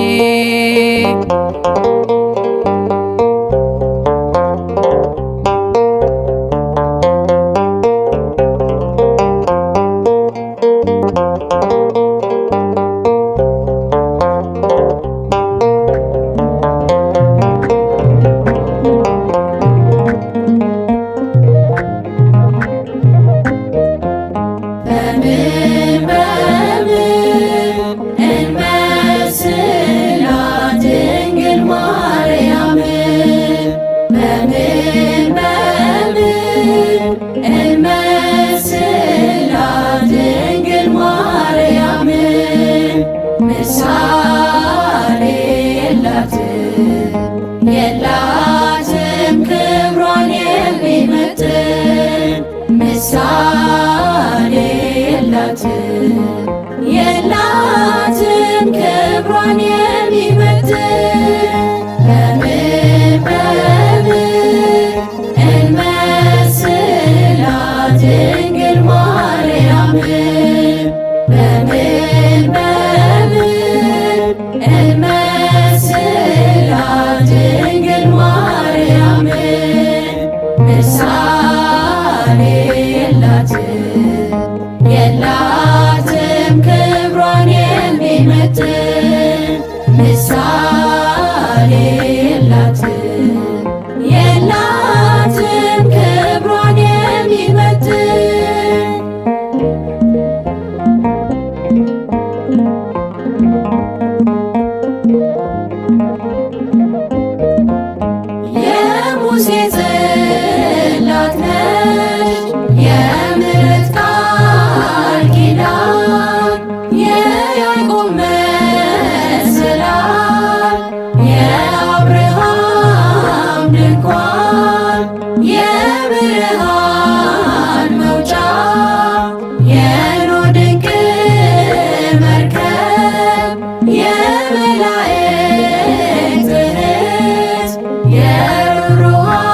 የላትም ክብሯን የሚመጥን ምሳሌ የላትም ክብሯን የሚመጥን በምን እንመስላት ድንግል ማርያምን በምን እንመስላት ድንግል ማርያምን ምሳሌ የላትም ክብሯን የሚመጥን ምሳሌ የላትም ክብሯን የሚመጥን የሙሴ ጽላት ነሽ የምሕረት ቃል ኪዳን የያዕቆብ መሰላል የአብርሃም ድንኳን የብርሃን መውጫ የኖህ ድንቅ መርከብ የመላእክት እህት የሩሩሃን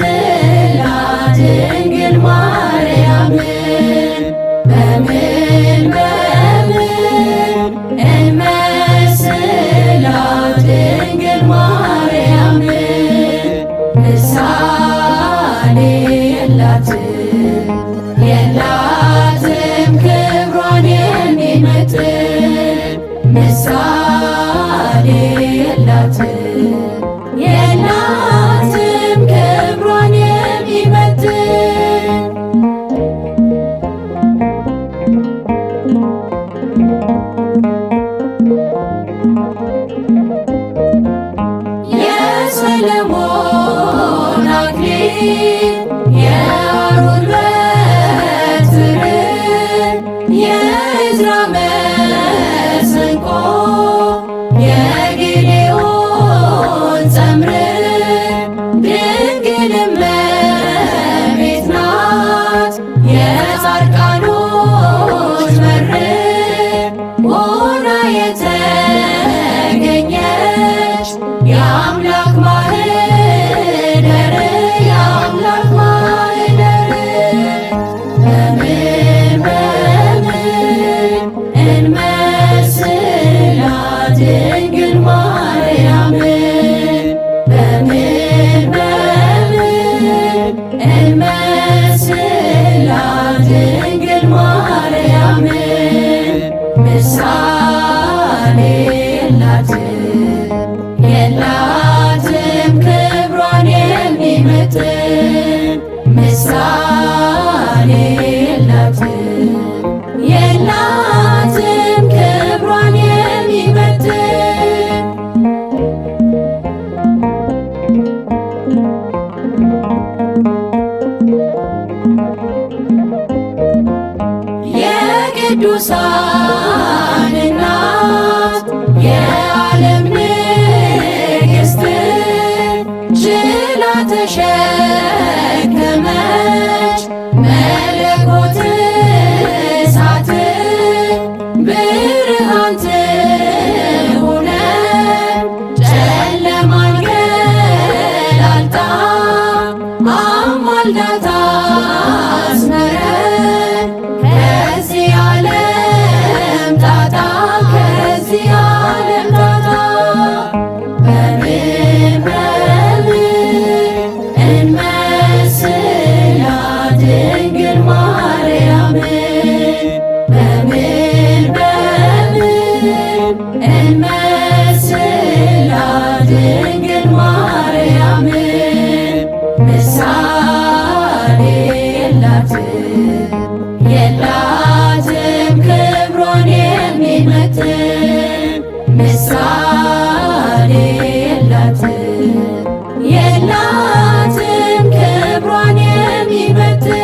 እንመስላት ድንግል ማርያምን በምን እንመስላት ድንግል ማርያምን ምሳሌ የላትም ክብሯን የሚመጥን ምሳሌ የላትም ክብሯን የሚመጥን የሰለሞን አክሊል የአሮን በትር የቅዱሳን እናት የዓለም ንግሥት ችላ ተሸከመች መለኮት እሳት ብርሃን ትሁነን ጨለማን ገላልጣ አማልዳ ታስመረን ከዚህ ዓለም ጣጣ ከዚህ ዓለም ጣጣ በምን እንመስላት ድንግል ማርያምን በምን እንመስላት ድንግል ማርያምን ምሳሌ የላትም ክብሯን የሚመጥን ምሳሌ የላትም ክብሯን የሚመጥን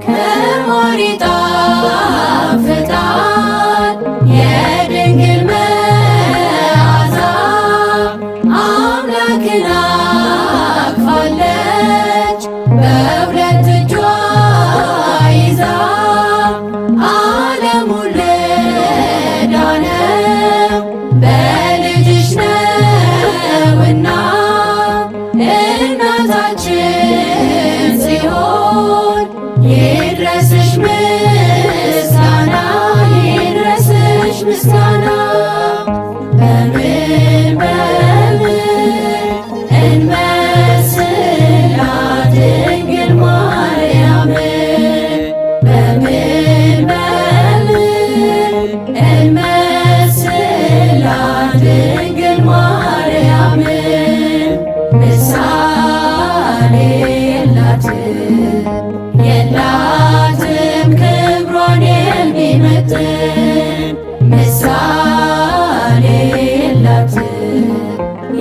ከማር ይጣፍጣል የድንግል መዓዛ አምላክን አቅፋለች በሁለት እጇ ይዛ ዓለሙን ለዳነው በልጅሽ ነውና እናታችን ጽዮን ይድረስሽ ምስጋና ይድረስሽ ምስጋና በምን እንመስላት ድንግል ማርያምን በምን እንመስላት ድንግል ማርያምን ምሳሌ የላትም ክብሯን የሚመጥን ምሳሌ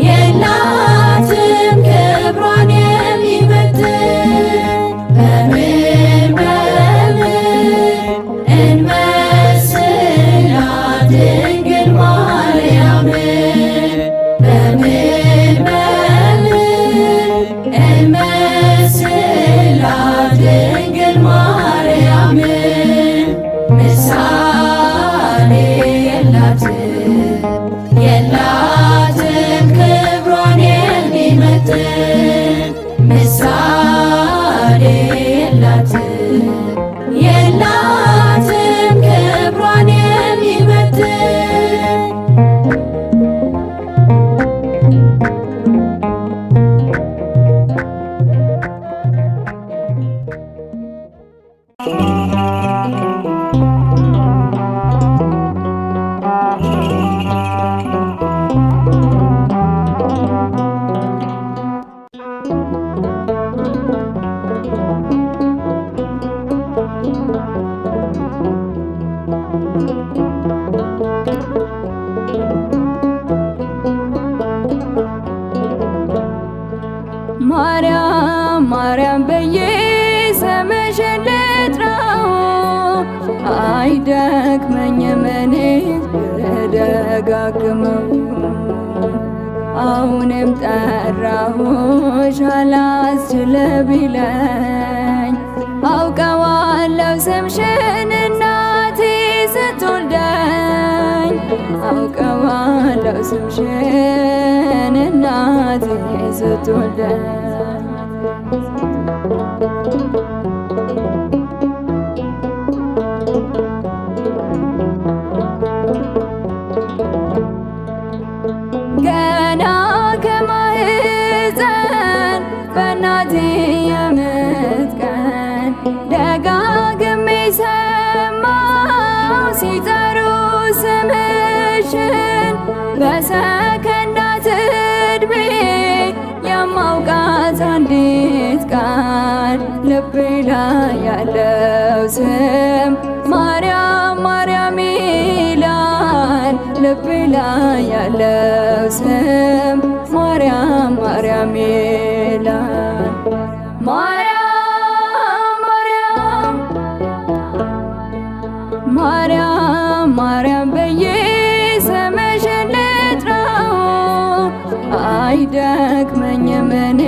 የላትም ክብሯን የሚመጥን በምን እንመስላት ድንግል ማርያምን በምን እንመስላት ድንግል ማርያምን ምሳሌ የላትም ክብሯን የሚመጥን ምሳሌ የላትም ክብሯን የሚመጥን ማርያም ማርያም ብዬ ስምሽን ልጥራው አይደክመኝም እኔ ብደጋግመው አሁንም ጠራሁሽ አላስችል ቢለኝ አውቀዋለሁ ስምሽን እናቴ ስትወልደኝ አውቀዋለሁ ስምሽን እናቴ ስትወልደኝ ገና ከማህፀን በእናቴ የምጥ ቀን ደጋግሜ ሰማሁ ሲጠሩ ስምሽን በሰከንዳት ዕድሜ የማውቃት አንዲት ቃል ልቤ ላይ ያለው ስም ማርያም ማርያም ይላል ልቤ ላይ ያለው ስም ማርያም ማርያም ይላል። ማርያም ማርያም ማርያም ማርያም ብዬ ስምሽን ልጥራው አይደክመኝም እኔ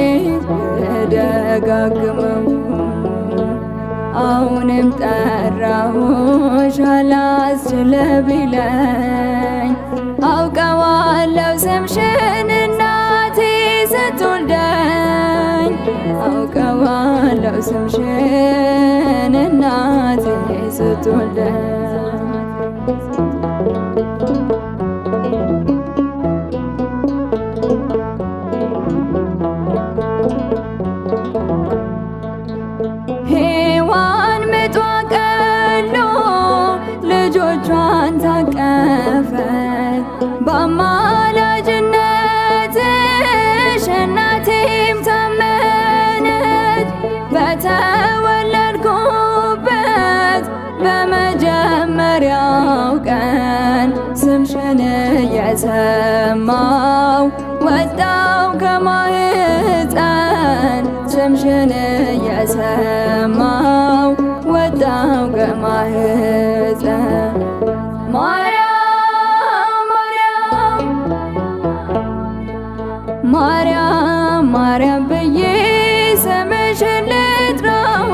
ብደጋግመው። አሁንም ጠራሁሽ አላስችል ቢለኝ አውቀዋለሁ ስምሽን እናቴ ስትወልደኝ አውቀዋለሁ ስምሽን እናቴ ስትወልደኝ። ሔዋን ምጧ ቀሎ ልጆቿን ታቀፈች በአማላጅነትሽ እናቴም ታመነች። በተወለድኩበት በመጀመሪያው ቀን ስምሽን እየሰማው ወጣው ከማህፀን ስምሽን እየሰማው ወጣው ከማህፀን። ማርያም ማርያም ማርያም ማርያም ብዬ ስምሽን ልጥራው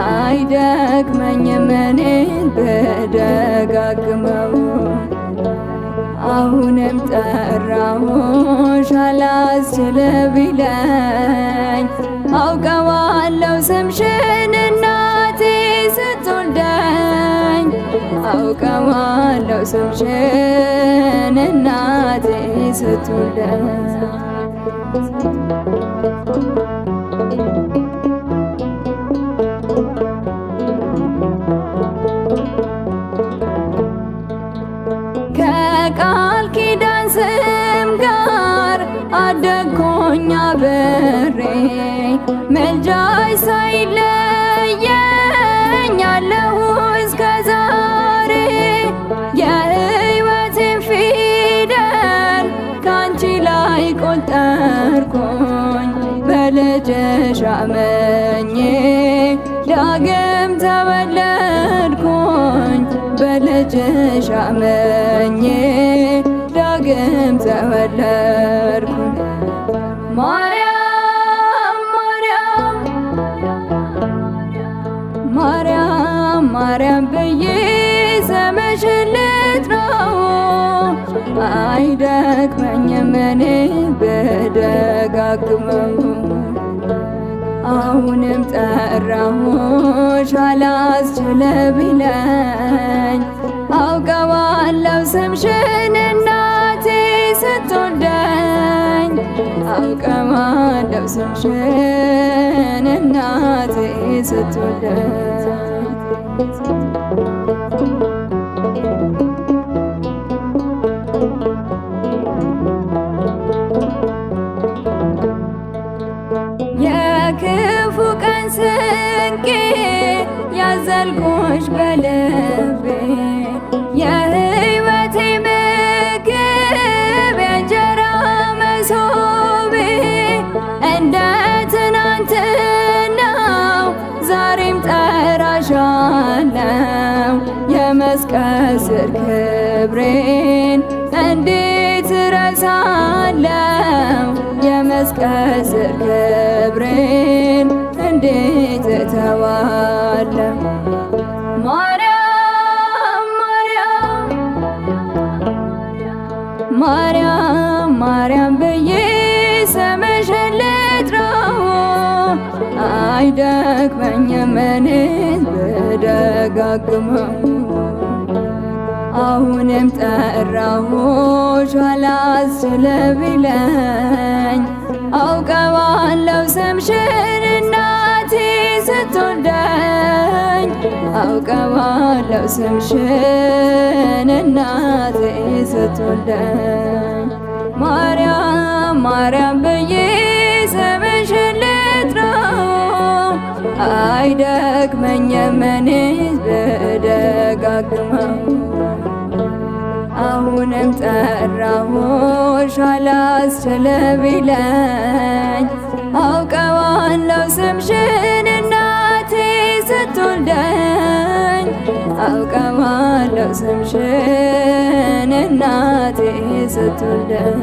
አይደክመኝም እኔን ብደጋግመው። አሁንም ጠራሁሽ አላስችል ቢለኝ አውቀዋለሁ ስምሽን እናቴ ስትወልደኝ አውቀዋለሁ ስምሽን እናቴ ስትወልደኝ። ከቃል ኪዳን ስም ጋር አደግኩኝ አብሬ ምልጃሽ ሳይለየኝ አለሁ እስከ ዛሬ። የሕይወቴን ፊደል ካንቺ ላይ ቆጠርኩኝ በልጅሽ አመኜ ዳግም ተወለድኩኝ በልጅሽ አመኜ ዳግም ተወለድኩኝ። ማርያም ማርያም ማርያም ማርያም ብዬ ስምሽን ልጥራው አይደክመኝም እኔ ብደጋግመው። አሁንም ጠራሁሽ አላስችል ቢለኝ አውቀዋለሁ ስምሽን እናቴ ስትወልደኝ አውቀዋለሁ ስምሽን እናቴ ስትወልደኝ። የክፉ ቀን ስንቄ ያዘልኩሽ በልቤ የሕይወቴ ምግብ የእንጀራ መሶቤ እንደ ትናንትናው ዛሬም ጠራሻለው የመስቀል ስር ክብሬን እንዴት እረሳለው የመስቀል ስር ክብሬን እንዴት እተዋለው። ማርያም ማርያም ማርያም ማርያም ብዬ ስምሽን ልጥራው አይደክመኝም እኔን ብደጋግመው። አሁንም ጠራሁሽ አላስችል ቢለኝ አውቀዋለሁ ስምሽን እናቴ ስትወልደኝ አውቀዋለሁ ስምሽን እናቴ ስትወልደኝ። ማርያም ማርያም ብዬ ስምሽን ልጥራው አይደክመኝም እኔ ብደጋግመው። አሁንም ጠራሁሽ አላስችል ቢለኝ አውቀዋለሁ ስምሽን እናቴ ስትወልደኝ አውቀዋለሁ ስምሽን እናቴ ስትወልደኝ